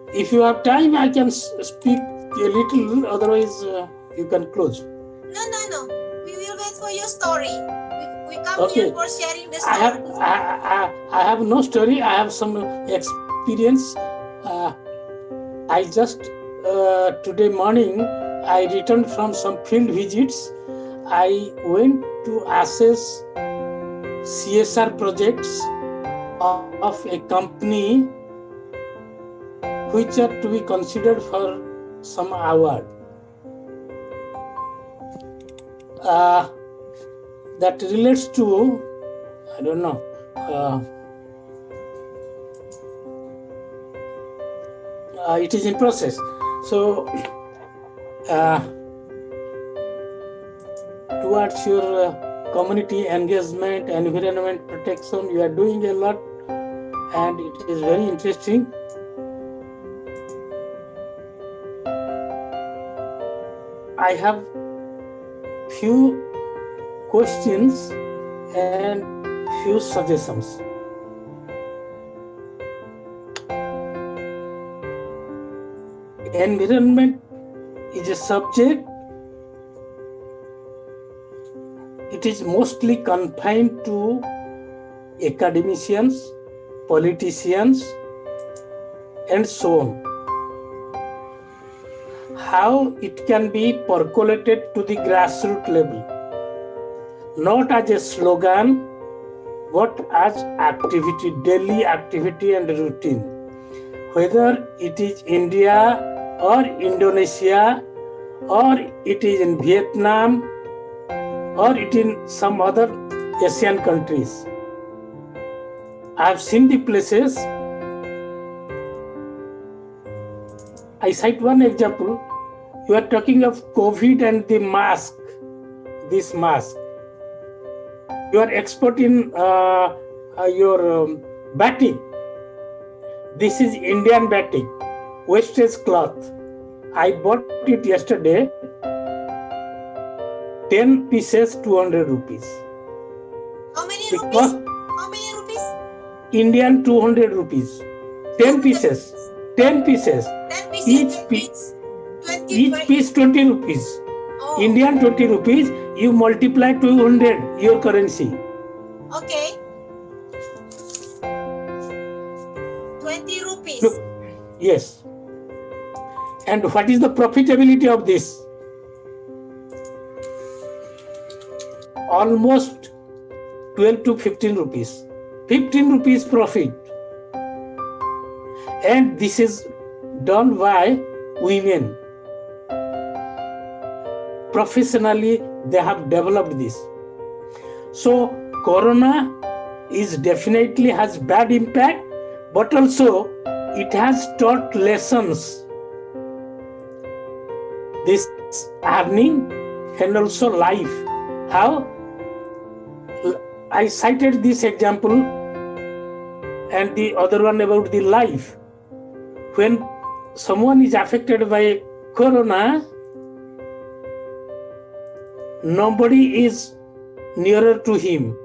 If you have time, I can speak a little, otherwise you can close. No. We will wait for your story. We come Okay. here for sharing the story. I have no story. I have some experience. I just today morning I returned from some field visits. I went to assess CSR projects of a company which are to be considered for some award. That relates to, I don't know, it is in process. So, towards your community engagement, environment protection, you are doing a lot, and it is very interesting. I have few questions and few suggestions. Environment is a subject. It is mostly confined to academicians, politicians, and so on. How it can be percolated to the grassroots level, not as a slogan, but as activity, daily activity and routine. Whether it is India or Indonesia, or it is in Vietnam, or it in some other Asian countries. I have seen the places. I cite one example. You are talking of COVID and the mask, this mask. You are expert in your batik. This is Indian batik, wastage cloth. I bought it yesterday. 10 pieces, 200 rupees. How many Because rupees? How many rupees? Indian 200 rupees. 10 pieces. 10 pieces. 10 pieces. Each that piece. means 20 Each per- piece 20 rupees. Oh, Indian 20 rupees. You multiply 200 your currency. okay. 20 rupees. Look, yes. And what is the profitability of this? Almost 12 to 15 rupees. 15 rupees profit. And this is done by women. Professionally, they have developed this. So, Corona is definitely has bad impact, but also it has taught lessons. This earning and also life. How? I cited this example and the other one about the life. When someone is affected by Corona, nobody is nearer to him.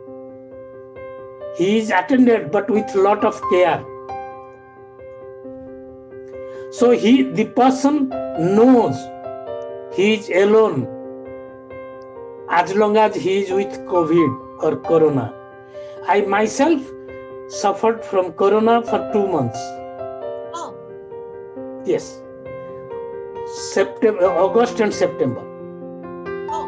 He is attended but with lot of care. So the person knows he is alone as long as he is with COVID or Corona. I myself suffered from Corona for 2 months. Oh, Yes. August and September. oh,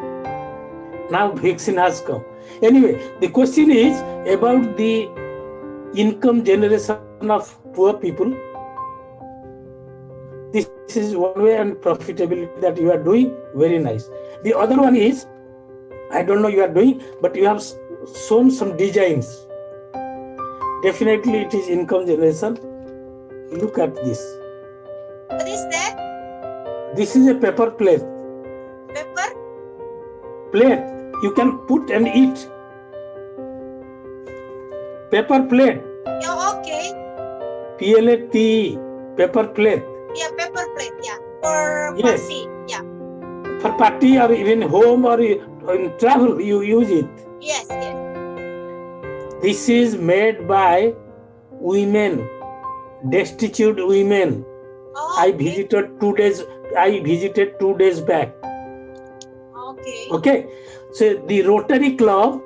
Now vaccine has come. Anyway, the question is about the income generation of poor people. This is one way, and profitability that you are doing, very nice. The other one is, I don't know you are doing, but you have shown some designs. Definitely it is income generation. Look at this. what is that? This is a paper plate. Pepper? Plate you can put and eat. Paper plate. Yeah, okay. PLATE. Paper plate. Yeah, pepper plate. Yeah, for Yes. party. Yeah, For party or even home or in travel, you use it. yes, yes. This is made by women, destitute women. Oh, I okay. visited 2 days. I visited 2 days back. Okay. Okay, so the Rotary Club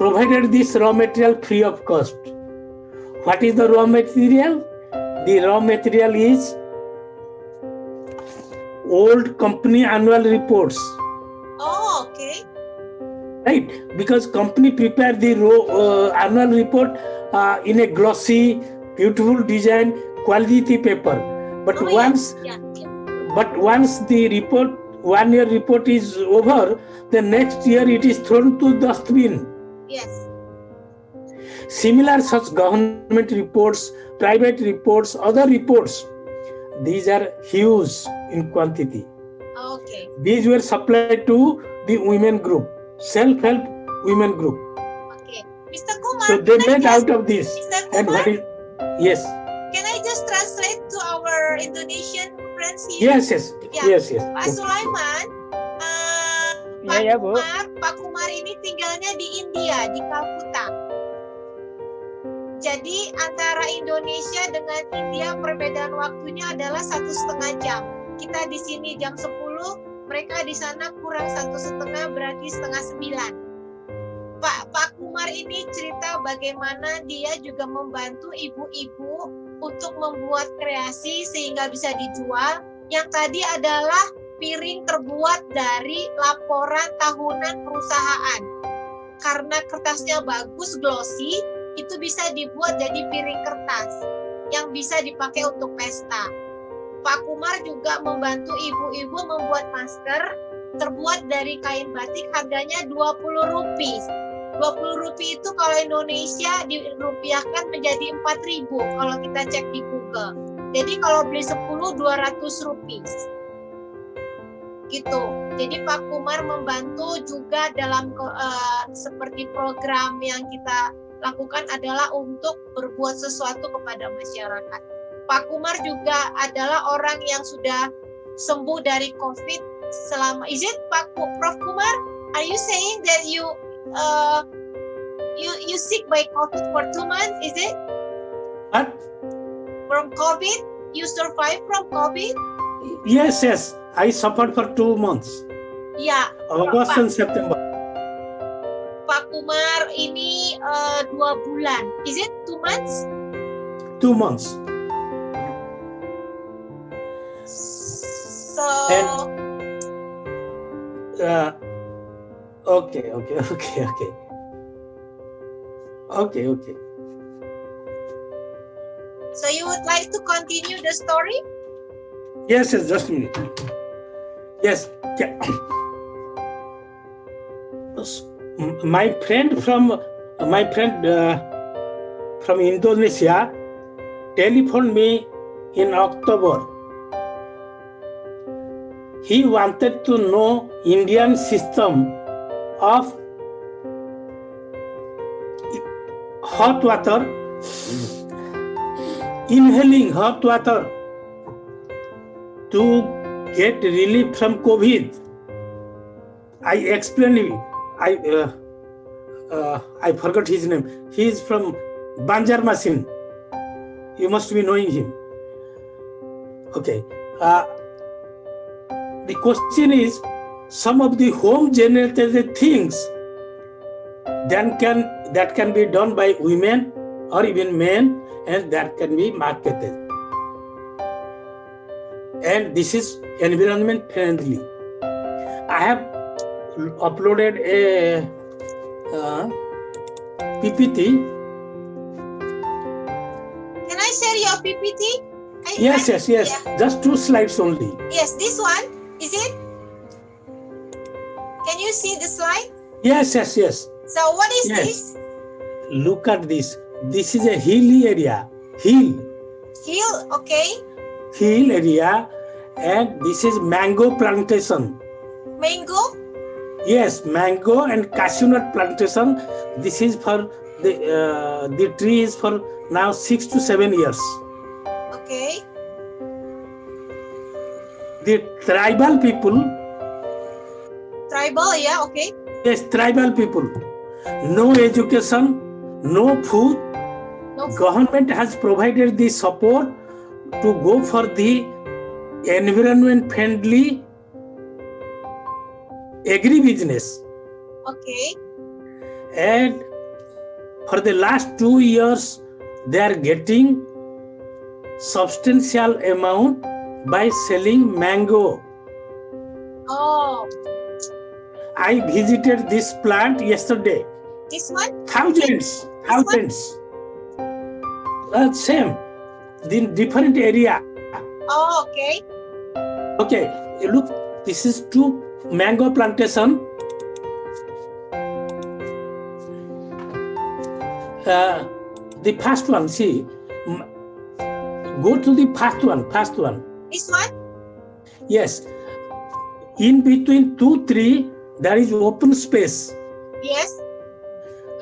provided this raw material free of cost. What is the raw material? The raw material is old company annual reports, Oh, okay. right? Because company prepare the annual report in a glossy, beautiful design, quality paper. But Oh, once yeah. But once the report, 1 year report is over, the next year it is thrown to dustbin. Yes. Similar such government reports, private reports, other reports, these are huge in quantity. Okay. These were supplied to the women group, self-help women group. Okay. Mr. Kumar, So they can I made just- out of this. Mr. And Kumar, what is, yes, can I just translate to our Indonesian friends here? yes, yes, Yeah. yes, yes. Pak Sulaiman, Iya, ya, Bu. Pak Kumar ini tinggalnya di India, di Calcutta. Jadi antara Indonesia dengan India perbedaan waktunya adalah 1,5 jam. Kita di sini jam 10, mereka di sana kurang 1,5, berarti 8:30. Pak Kumar ini cerita bagaimana dia juga membantu ibu-ibu untuk membuat kreasi sehingga bisa dijual. Yang tadi adalah piring terbuat dari laporan tahunan perusahaan. Karena kertasnya bagus, glossy, itu bisa dibuat jadi piring kertas yang bisa dipakai untuk pesta. Pak Kumar juga membantu ibu-ibu membuat masker terbuat dari kain batik, harganya 20 rupiah. 20 rupiah itu kalau Indonesia dirupiahkan menjadi 4.000 kalau kita cek di Google. Jadi kalau beli 10, 200 rupiah. Gitu. Jadi Pak Kumar membantu juga dalam seperti program yang kita lakukan adalah untuk berbuat sesuatu kepada masyarakat. Pak Kumar juga adalah orang yang sudah sembuh dari COVID selama. Is it Prof Kumar? Are you saying that you sick by COVID for 2 months? Is it? What? From COVID? You survived from COVID? Yes, yes. I suffered for 2 months, Ya. August and September. Pak Kumar ini 2 bulan. Is it 2 months? 2 months. So Okay. So you would like to continue the story? Yes, just a minute. Yes. My friend from Indonesia telephoned me in October. He wanted to know Indian system of hot water, inhaling hot water to get relief from COVID. I explained him. I forgot his name. He is from Banjarmasin. You must be knowing him. Okay. The question is, some of the home generated things that can be done by women or even men, and that can be marketed. And this is environment friendly. I have uploaded a PPT. Can I share your PPT? Yes. Yeah. Just 2 slides only. Yes, this one. Is it? Can you see the slide? Yes. So what is Yes. this? Look at this. This is a hilly area. Hill Okay. area, and this is mango plantation. Mango. Yes, mango and cashew nut plantation. This is for the tree is for now 6 to 7 years. Okay. The tribal people, Tribal, yeah, okay. yes, tribal people, no education, no food. No food. Government has provided the support to go for the environment friendly agribusiness. Okay. And for the last 2 years, they are getting substantial amount by selling mango. Oh, I visited this plant yesterday. this one? Thousands. Same. the different area. Oh, okay. Okay, look, this is 2 mango plantation. The first one, see, go to the first one. This one? Yes, in between 2 trees, there is open space. Yes.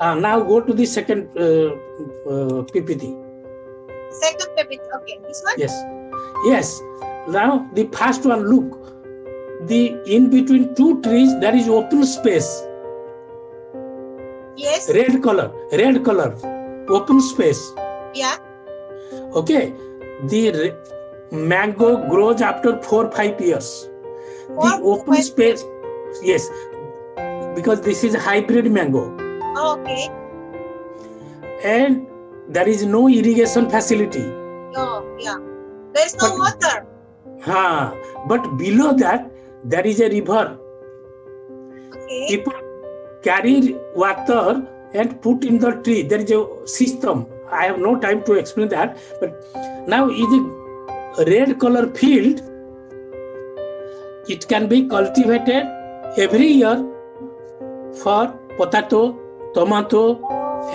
Now go to the second PPT. Second PPT. Okay, this one? Yes. Now the first one, look, the in between 2 trees, there is open space. Yes. Red color, open space. Yeah. Okay, the mango grows after 4-5 years. The open space, yes, because this is hybrid mango. Oh, okay. And there is no irrigation facility. Oh, yeah. There's no water. But below that, there is a river. Okay. People carry water and put in the tree. There is a system. I have no time to explain that. But now is a red color field. It can be cultivated every year for potato, tomato,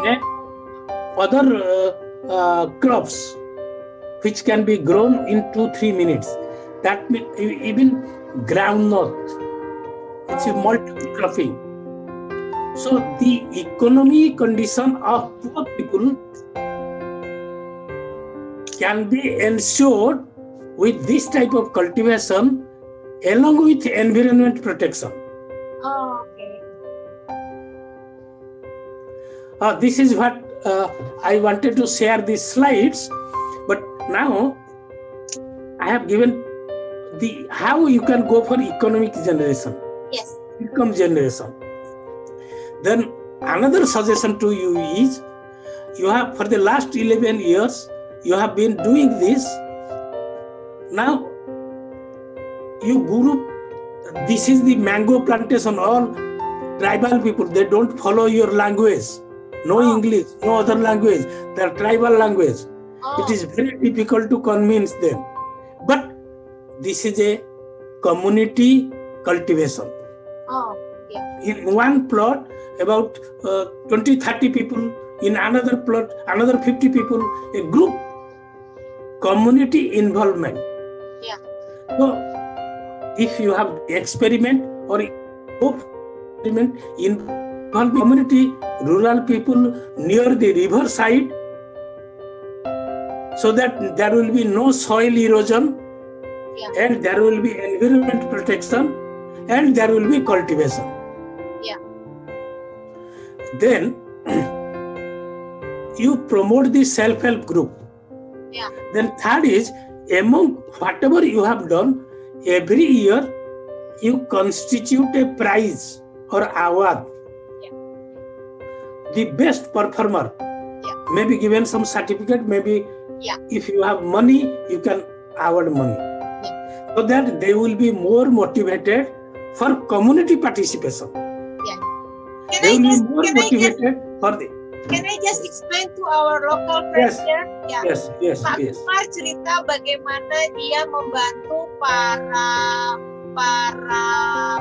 and other crops, which can be grown in 2-3 minutes. That means even groundnut. It's a multiple cropping. So the economy condition of poor people can be ensured with this type of cultivation along with environment protection. Oh, okay. This is what I wanted to share these slides, but now I have given the how you can go for economic generation. Yes. Income generation. Then another suggestion to you is, you have for the last 11 years, you have been doing this. Now, you group, this is the mango plantation, all tribal people, they don't follow your language. No English, no other language, their tribal language. It is very difficult to convince them. But this is a community cultivation. Oh, yeah. In one plot, about 20-30 people, in another plot, another 50 people, a group, community involvement. Yeah. So, if you have experiment or experiment involve community, rural people near the river side, so that there will be no soil erosion, and there will be environment protection, and there will be cultivation. Yeah. Then you promote the self-help group. Yeah. Then third is, among whatever you have done, every year you constitute a prize or award. Yeah. The best performer may be given some certificate, maybe if you have money, you can award money. So that they will be more motivated for community participation. They will be more motivated for the... Can I just explain to our local friends here? Ya. Yes. Pak Kumar cerita bagaimana dia membantu para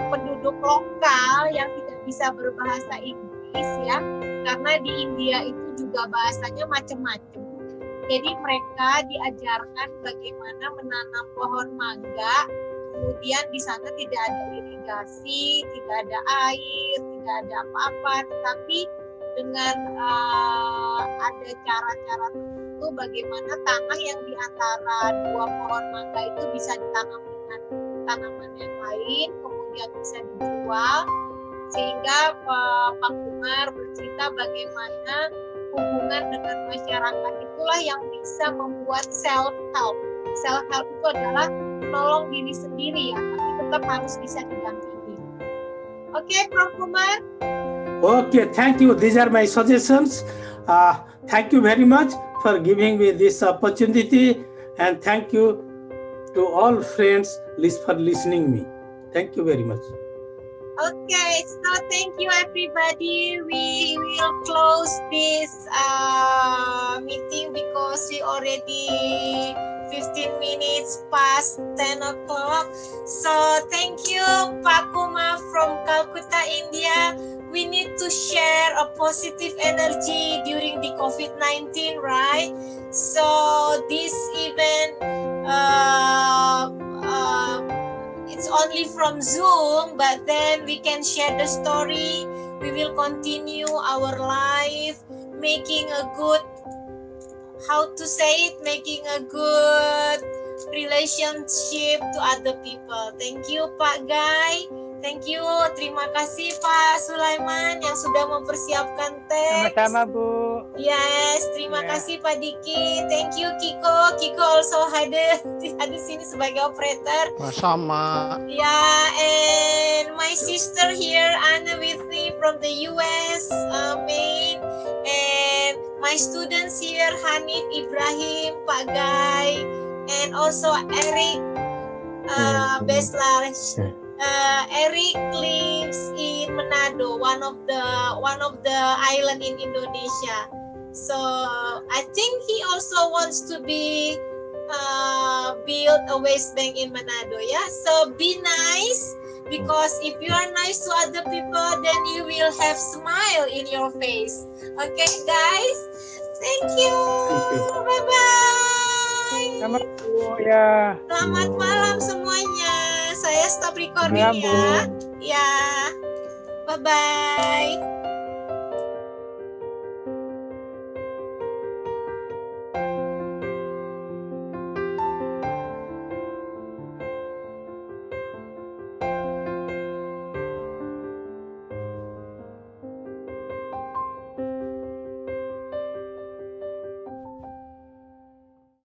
penduduk lokal yang tidak bisa berbahasa Inggris ya, karena di India itu juga bahasanya macam-macam. Jadi mereka diajarkan bagaimana menanam pohon mangga. Kemudian di sana tidak ada irigasi, tidak ada air, tidak ada apa-apa, tetapi dengan ada cara-cara tertentu bagaimana tanah yang di antara dua pohon mangga itu bisa ditanam dengan tanaman yang lain, kemudian bisa dijual, sehingga Pak Kumar bercerita bagaimana hubungan dengan masyarakat itulah yang bisa membuat self-help. Self-help itu adalah menolong diri sendiri ya, tapi tetap harus bisa didampingi. Oke, Prof. Kumar. Okay, thank you. These are my suggestions. Thank you very much for giving me this opportunity, and thank you to all friends for listening me. Thank you very much. Okay, so thank you everybody. We will close this meeting because we already 15 minutes past 10 o'clock. So thank you Pak Kumar from Calcutta, India. We need to share a positive energy during the COVID-19, right? So this event it's only from Zoom, but then we can share the story. We will continue our life, making a good, making a good relationship to other people. Thank you Pak Guy. Thank you. Terima kasih Pak Sulaiman yang sudah mempersiapkan teks. Sama-sama Bu. Yes, terima kasih Pak Diki. Thank you Kiko. Kiko also hadir di sini sebagai operator. Sama. Yeah, and my sister here, Anna with me from the US, Maine, and my students here, Hanif, Ibrahim, Pak Guy, and also Eric Beslar. Eric lives in Manado, one of the island in Indonesia. So I think he also wants to be build a waste bank in Manado. Yeah, so be nice, because if you are nice to other people, then you will have smile in your face. Okay, guys, thank you. Bye bye. Selamat Bu ya. Selamat malam semuanya. Saya stop recording Malam, ya. Bu. Ya. Bye bye.